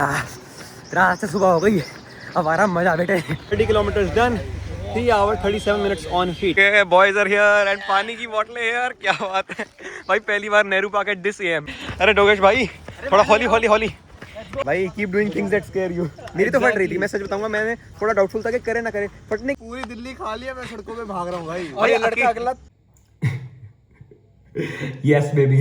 रात से सुबह हो गई, अब आराम मजा बैठे। 30 kilometre done, 3 hours 37 minutes on feet. Boys are here and पानी की बोतल हियर। क्या बात है भाई, पहली बार Nehru park at this AM। अरे डोगेश भाई थोड़ा हॉली हॉली हॉली भाई, keep doing things that scare you. मेरी तो फट रही थी, मैं सच बताऊंगा, मैंने थोड़ा डाउटफुल था कि करे ना करे, फटने। पूरी दिल्ली खा लिया, मैं सड़कों पे भाग रहा हूँ भाई। और ये लड़का अगला Yes, baby,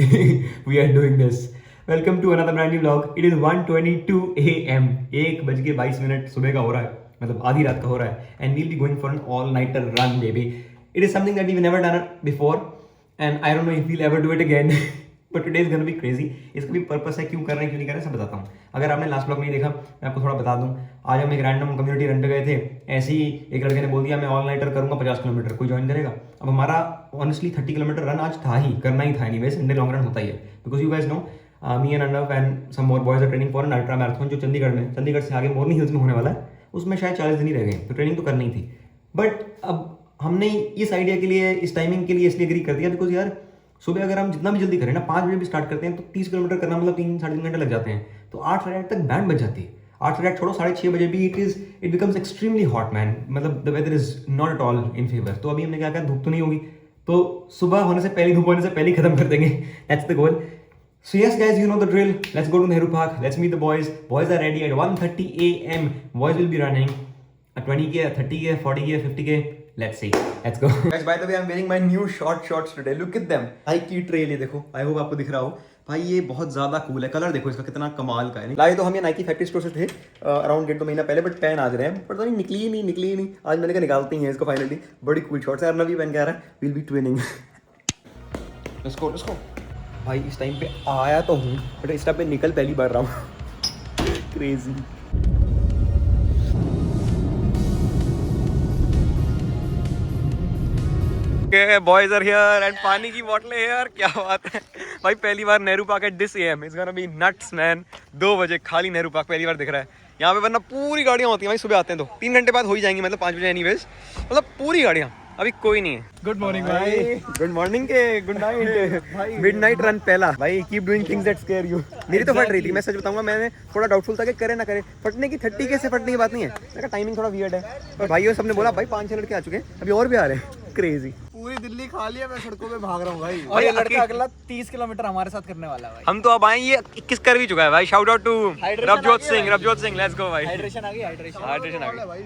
we are doing this. Welcome to another brand new vlog. It is 1:22 AM. 1:22 सुबह का हो रहा है, मतलब आधी रात का हो रहा है, and we'll be going for an all-nighter run, baby. It is something that we've never done it before, and I don't know if we'll ever do it again. But today is gonna be crazy. इसका भी purpose है, क्यों कर रहे हैं क्यों नहीं कर रहे हैं सब बताता हूँ। अगर आपने लास्ट ब्लॉग नहीं देखा, मैं आपको थोड़ा बता दूँ। आज हम एक रैंडम कम्युनिटी रन पे गए थे, ऐसे ही एक लड़के ने बोल दिया मैं ऑल नाइटर करूँगा 50 किलोमीटर, कोई ज्वाइन करेगा। अब हमारा ऑनेस्टली 30 किलोमीटर रन आज था ही, करना ही था, एनीवेज संडे लॉन्ग रन होता ही है, because you guys know me and Arnav and some more boys are training for an ultra marathon जो चंडीगढ़ से आगे मोरनी हिल्स में होने वाला है। उसमें शायद 40 दिन ही रह गए, तो ट्रेनिंग तो करनी ही थी। बट अब हमने इस आइडिया के लिए, इस टाइमिंग के लिए इसलिए एग्री कर दिया, बिकॉज यार सुबह अगर हम जितना भी जल्दी करें ना, 5 बजे भी स्टार्ट करते हैं तो 30 किलोमीटर करना मतलब 3-3.5 घंटे लग जाते हैं। तो 8 साढ़े 8 तक बैंड बज जाती है। 8 साढ़े 8 छोड़ो, 6:30 बजे भी it becomes extremely hot man, मतलब the weather is not at all in favour. तो अभी हमने क्या कहा, धूप तो नहीं होगी, तो सुबह होने से पहले, धूप होने से पहले खत्म कर देंगे। That's the goal. So yes guys, you know the drill. Let's go to Nehru Park. Let's meet the boys. Boys are ready at 1:30 AM. Boys will be running a 20K, a 30K, 40K, 50K. Let's see. Let's go. Guys, by the way, I'm wearing my new shorts today. Look at them. Nike की trail, ये देखो। I hope आपको दिख रहा हो। भाई ये बहुत ज़्यादा कूल है, कलर देखो इसका कितना कमाल का है। लाए तो हम ये नाइकी फैक्ट्री स्टोर से थे अराउंड 1.5 महीना पहले, बट पहन आज रहे हैं, पर तो नहीं निकली ही नहीं। आज मैंने कहा निकालते ही हैं इसको फाइनली। बड़ी कूल शॉर्ट्स है, अर्नव भी पहन के आ रहा है। Will be twinning. Let's go. भाई इस टाइम पे आया तो हूँ, बट इस टाइम पे निकल पहली बार रहा हूँ। Crazy. Boys are here and पानी की बोतल हियर। क्या बात है भाई, पहली बार Nehru park at this AM। It's gonna be nuts man. 2 बजे खाली नेहरू पार्क पहली बार दिख रहा है यहाँ पे, वरना पूरी गाड़ियाँ होती हैं भाई, सुबह आते हैं तो 3 घंटे बाद हो ही जाएंगी, मतलब 5 बजे एनीवेज, मतलब पूरी गाड़ियाँ। अभी कोई नहीं है। गुड मॉर्निंग भाई। गुड मॉर्निंग के गुड नाइट। मिडनाइट रन पहला। भाई keep doing things that scare you. मेरी तो फट रही थी, मैं सच बताऊंगा, मैंने थोड़ा डाउटफुल था कि करे ना करे, फटने की 30K से फटने की बात नहीं है। मेरा टाइमिंग थोड़ा वियर्ड है, पर भाइयों सबने बोला भाई 5-6 लड़के आ चुके हैं, अभी और भी आ रहे हैं। क्रेजी। पूरी दिल्ली खा लिया, मैं सड़कों पे भाग रहा हूँ भाई। और ये लड़का अगला 30 किलोमीटर हमारे साथ करने वाला है भाई। हम तो अब आए, ये 21 कर भी चुका है भाई। Shout out to Ravjot Singh. Let's go भाई। हाइड्रेशन आ गई।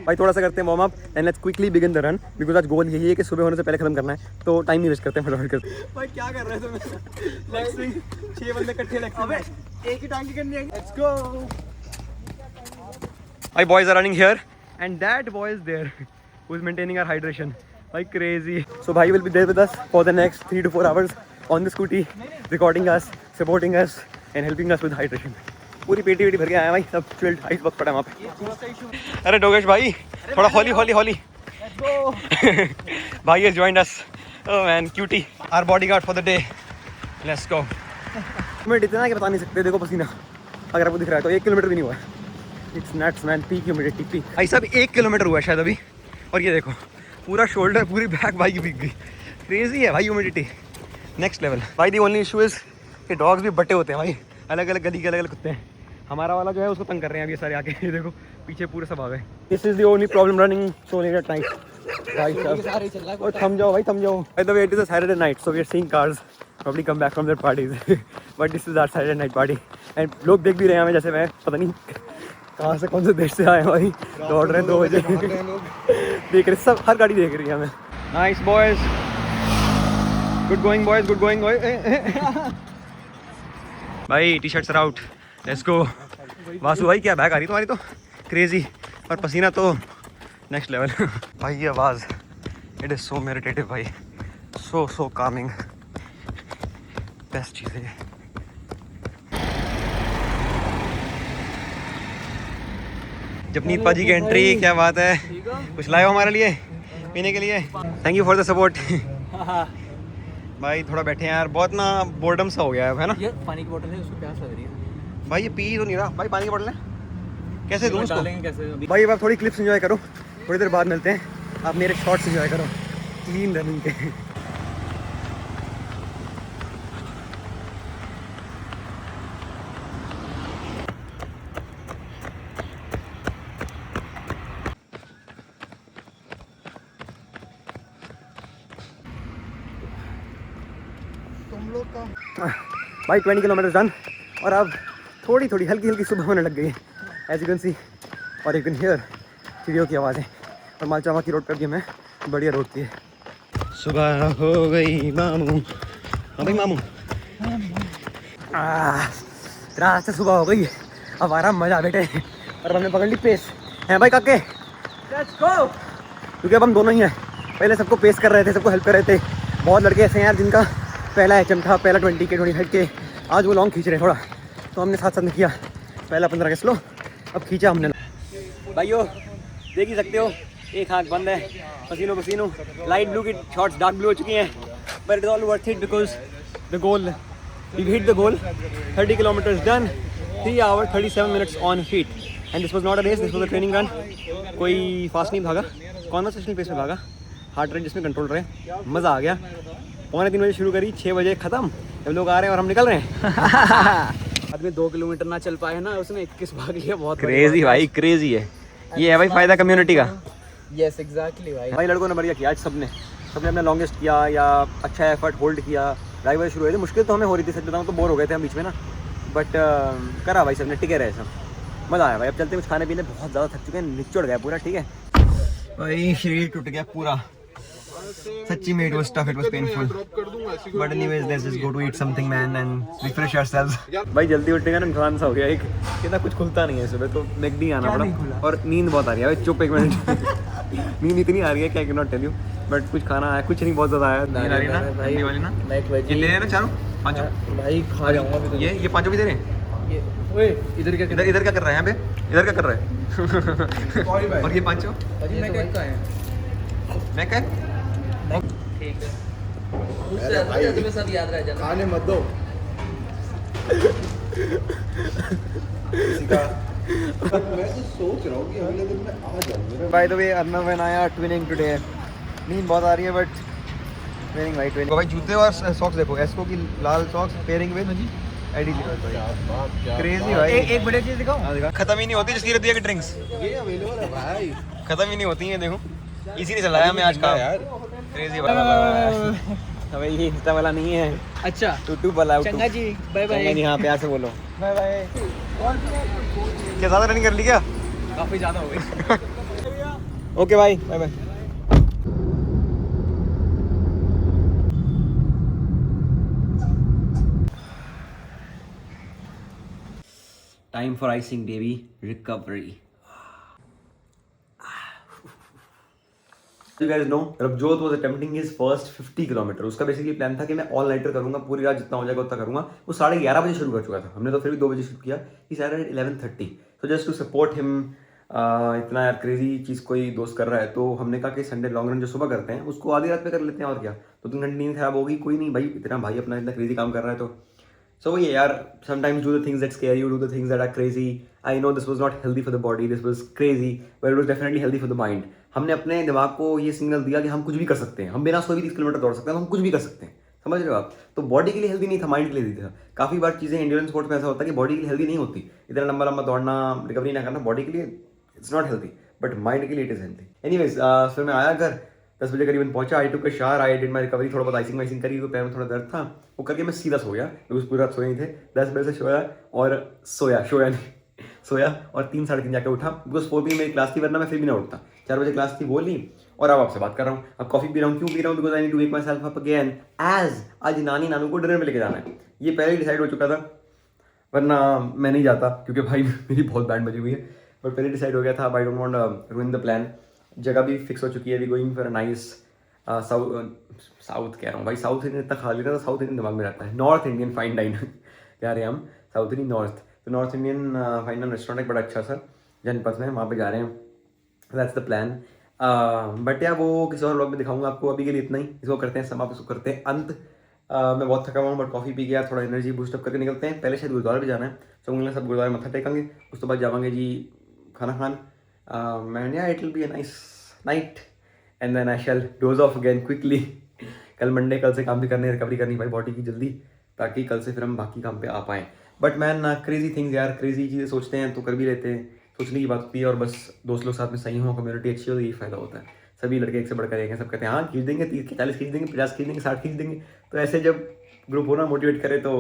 भाई थोड़ा सा करते हैं warm up and let's quickly begin the run, because आज गोल यही है कि सुबह होने से पहले खत्म करना है, तो टाइम नहीं वेस्ट करते हैं, फटाफट करते हैं। भाई क्या कर रहे थे लेग स्विंग, 6 बंदे इकट्ठे लेग स्विंग। अबे एक ही टांग की करनी है। Let's go. भाई boys are running here and that boy is there who is maintaining our hydration. भाई क्रेजी। सो भाई will be there with us for the next 3 to 4 hours on the scooty, recording us, supporting us and helping us with hydration. पूरी पेटी वेटी भर के आया भाई, सब chilled ice box पड़ा है वहाँ पे। अरे डोगेश भाई थोड़ा हॉली भाई has joined us. Oh man, cutie, our bodyguard for the day. Let's go. मैं इतना कि बता नहीं सकते, देखो पसीना अगर आपको दिख रहा है तो 1 किलोमीटर भी नहीं हुआ है। It's nuts man, peak humidity peak. भाई सब 1 किलोमीटर हुआ है शायद अभी, और ये देखो पूरा शोल्डर, पूरी बैक भाई की भीग गई। क्रेजी है भाई ह्यूमिडिटी, नेक्स्ट लेवल। भाई दी ओनली इशू इज कि डॉग्स भी बट्टे होते हैं भाई, अलग अलग गली के अलग अलग कुत्ते हैं। हमारा वाला जो है उसको तंग कर रहे हैं अभी सारे आके, ये देखो पीछे पूरे सब आ गए। This is the only problem running so late at night. भाई साहब और थम जाओ भाई, थम जाओ। By the way it is a Saturday night, so we are seeing cars probably come back from their parties but this is our Saturday night party and लोग देख भी रहे हैं हमें, जैसे मैं पता नहीं कहाँ से कौन से देश से आए हैं भाई, दौड़ रहे हैं 2 बजे देख रहे सब, हर गाड़ी देख रही है हमें। Nice boys, good going boys, good going भाई। T shirts are out, let's go. Vasu भाई क्या बैग आ रही तुम्हारी तो क्रेजी, और पसीना तो नेक्स्ट लेवल। भाई ये आवाज़, इट इज़ सो मेडिटेटिव भाई, सो कामिंग, बेस्ट चीज़ है। जपनीत पाजी की एंट्री, क्या बात है। कुछ लाए हो हमारे लिए पीने के लिए? Thank you for the support. भाई थोड़ा बैठे हैं यार, बहुत ना बोर्डम सा हो गया है ना। ये पानी की बोतल है, उसको प्यास लग रही है भाई, ये पी तो नहीं रहा भाई, पानी की बोतल है कैसे दूँ उसको? कैसे भाई अब आप थोड़ी क्लिप्स एंजॉय करो, थोड़ी देर बाद मिलते हैं। आप मेरे शॉर्ट्स एंजॉय करो क्लीन रनिंग के। भाई 20 किलोमीटर डन। और अब थोड़ी थोड़ी हल्की हल्की सुबह होने लग गई है एज यू कैन सी, और यू कैन हियर चिड़ियों की आवाज़ें। और मालचावा की रोड पर भी हमें बढ़िया रोड की है। सुबह हो गई मामू, हाँ भाई मामू, रात से सुबह हो गई, अब आराम मजा बैठे और हमने पकड़ ली पेस है भाई काके। लेट्स गो, क्योंकि अब हम दोनों ही हैं। पहले सबको पेस कर रहे थे, सबको हेल्प कर रहे थे। बहुत लड़के ऐसे हैं यार जिनका पहला HM था, पहला 20 के 25 के, आज वो लॉन्ग खींच रहे हैं थोड़ा, तो हमने साथ साथ किया। पहला 15 के स्लो, अब खींचा हमने। भाइयों देख ही सकते हो, एक हाथ बंद है, पसीनों पसीनों। लाइट ब्लू की शॉर्ट्स डार्क ब्लू हो चुकी हैं, but it is all worth it because the goal, we hit the goal. 30 kilometres done, 3 hours 37 minutes on feet. And this was not a race, this was a training run. कोई fast नहीं भागा, conversational pace में भागा, heart rate जिसमें control रहे। मज़ा आ गया। 2:45 बजे शुरू करी, 6 बजे ख़त्म। जब लोग आ रहे हैं और हम निकल रहे हैं। आदमी 2 किलोमीटर ना चल पाए ना, उसने 21 भाग लिया। बहुत क्रेजी भाई, क्रेजी है। ये है भाई फ़ायदा कम्युनिटी का। यस एग्जैक्टली भाई। भाई लड़कों ने बढ़िया किया आज, सबने अपना लॉन्गेस्ट किया या अच्छा एफर्ट होल्ड किया। ड्राइवर शुरू हुए थे, मुश्किल तो हमें हो रही थी सच बताऊँ तो, बोर हो गए थे हम बीच में ना, बट करा भाई सबने, टिके रहे सब, मज़ा आया भाई। अब चलते कुछ खाने पीने, बहुत ज़्यादा थक चुके हैं, निचोड़ गया पूरा। ठीक है भाई, शरीर टूट गया पूरा सच्ची में। It was tough, it was painful, but anyways let's just go to eat something man and refresh ourselves. भाई जल्दी उठने का नुकसान सा हो गया, एक कितना कुछ खुलता नहीं है सुबह, तो मैकडी आना पड़ा। और नींद बहुत आ रही है भाई, चुप एक मिनट। नींद इतनी आ रही है क्या, I can not tell you, but कुछ खाना आया, कुछ नहीं बहुत ज़्यादा आया। नींद आ रही है ना ठंडी वाली ना, ये ले लेना चारों पांचों भाई खा जाऊंगा अभी तो। ये पांचों भी दे रहे हैं। ओए इधर क्या इधर क्या कर रहा है यहाँ पे, इधर क्या कर रहा है। और ये पांचों मैं क्या का है? मैं क्या ठीक है, उससे ज्यादा तुम्हें सब याद रह जाना। खाने मत दो। मैं तो सोच रहा हूँ कि अगले दिन मैं आ जाऊंगा। Bye the way Arnav and I R twinning today. नींद बहुत आ रही है बट ट्विनिंग भाई, ट्विनिंग। भाई जूते और सॉक्स देखो, एस्को की लाल सॉक्स पेयरिंग विद एडी क्रेजी भाई। एक बड़ी चीज दिखाऊं? हाँ दिखा। खत्म ही नहीं होती जिसकी रहती है कि ड्रिंक्स ये अवेलेबल है भाई, खत्म ही नहीं होती हैं। देखो इसी ने चलाया मैं आज का यार। क्रेजी भाई। हमें ये इंस्टा वाला नहीं है, अच्छा टूटू वाला। चंगा जी बाय बाय। नहीं, हाँ प्यार से बोलो बाय बाय। क्या ज़्यादा रनिंग कर ली क्या? काफी ज्यादा हो गई। ओके भाई, bye bye. Time for icing baby, recovery. You guys know, Rabjot was attempting his first 50 kilometre. उसका बेसिकली प्लान था कि मैं ऑल नाइटर करूंगा, पूरी रात जितना हो जाएगा उतना करूंगा। वो 11:30 बजे शुरू कर चुका था, हमने तो फिर भी 2 बजे शुरू किया। ही started at 11:30, so just to support him। इतना यार क्रेजी चीज़ कोई दोस्त कर रहा है, तो हमने कहा कि संडे लॉन्ग रन जो सुबह करते हैं उसको आधी रात पे कर लेते हैं, और क्या। तो 3 घंटे नींद खराब होगी, कोई नहीं भाई, इतना भाई अपना इतना क्रेजी काम कर रहा है तो सो वही है यार। Sometimes do the things that scare you, do the things that are crazy. I know this was not healthy for the body, this was crazy, but it was definitely healthy for the mind. हमने अपने दिमाग को ये signal दिया कि हम कुछ भी कर सकते हैं, हम बिना सोए भी 30 किलोमीटर दौड़ सकते हैं, हम कुछ भी कर सकते हैं। समझ रहे हो आप? तो बॉडी के लिए हेल्दी नहीं था, माइंड के लिए हेल्दी था। काफ़ी बार चीज़ें इंड्योरेंस स्पोर्ट्स में ऐसा होता है कि बॉडी के लिए हेल्दी नहीं होती। इतना लंबा लंबा दौड़ना, रिकवरी ना करना बॉडी के लिए it's not healthy, but mind के लिए इट इज़ हेल्दी। एनीवेज फिर मैं आया घर 10 बजे करीबन पहुंचा। I took a shower, I did my recovery, थोड़ा बहुत आइसिंग वाइसिंग करी, तो पैर में थोड़ा दर्द था, वो करके मैं सीधा सो गया बिकॉज पूरी रात सोए नहीं थे। 10 बजे से सोया और 3 साढ़े 3 जाके उठा बिकॉज 4 PM मेरी क्लास थी, वरना मैं फिर भी ना उठता। 4 बजे क्लास थी, वो ली, और अब आपसे बात कर रहा हूँ। अब कॉफी पी रहा हूँ, क्यों पी रहा हूँ? Because I need to wake myself up again, as आज नानी नानू को डिनर में लेके जाना है। ये पहले ही डिसाइड हो चुका था, वरना मैं नहीं जाता क्योंकि भाई मेरी बहुत बैंड बजी हुई है, बट पहले डिसाइड हो गया था। I don't want ruin the plan. जगह भी फिक्स हो चुकी है, we going for a nice south कह रहा हूँ भाई, साउथ इंडियन इतना खा लेता है तो साउथ इंडियन दिमाग में रहता है। नॉर्थ इंडियन फाइन डाइन कह रहे हैं हम, साउथ इंडियन नॉर्थ, तो north Indian fine dine restaurant है बड़ा अच्छा सा जनपथ में, वहाँ पे जा रहे हैं। That's the plan. बट यार वो किसी और व्लॉग में दिखाऊंगा आपको, अभी के लिए इतना ही। इसको करते हैं समाप्त, इसको करते हैं अंत। मैं बहुत थका हुआ हूँ, बट कॉफ़ी पी गया, थोड़ा एनर्जी बूस्ट अप करके निकलते हैं। पहले शायद गुरुद्वारा भी जाना है, तो हम सब गुरुद्वारा मत्था टेकेंगे, उसके बाद जावांगे जी खाना खान। मैंने यार it will be a nice night and then I shall doze off again quickly. कल मंडे, कल से काम भी करने, रिकवरी करनी भाई बॉडी की जल्दी, ताकि कल से फिर हम बाकी काम पे आ पाएँ। बट मैन क्रेजी थिंग्स यार, क्रेजी चीज़ें सोचते हैं तो कर भी लेते हैं, सोचने की बात होती है। और बस दोस्त लोग साथ में सही हो, कम्युनिटी अच्छी हो, तो यही फ़ायदा होता है। सभी लड़के एक से बढ़कर एक हैं, सब कहते हैं हाँ खींच देंगे, 30 40 खींच देंगे, 50 खींच देंगे, 60 खींच देंगे। तो ऐसे जब ग्रुप हो ना मोटिवेट करे तो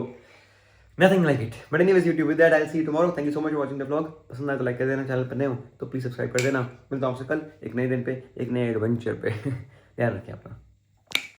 Nothing like it. But anyways, YouTube, with that, I'll see you tomorrow. Thank you so much for watching the vlog. पसंद आए तो लाइक कर देना, चैनल पर नए हो तो प्लीज़ सब्सक्राइब कर देना. मिलता हूँ आपसे कल एक नए दिन पे, एक नए एडवेंचर पे. ध्यान रखिए अपना.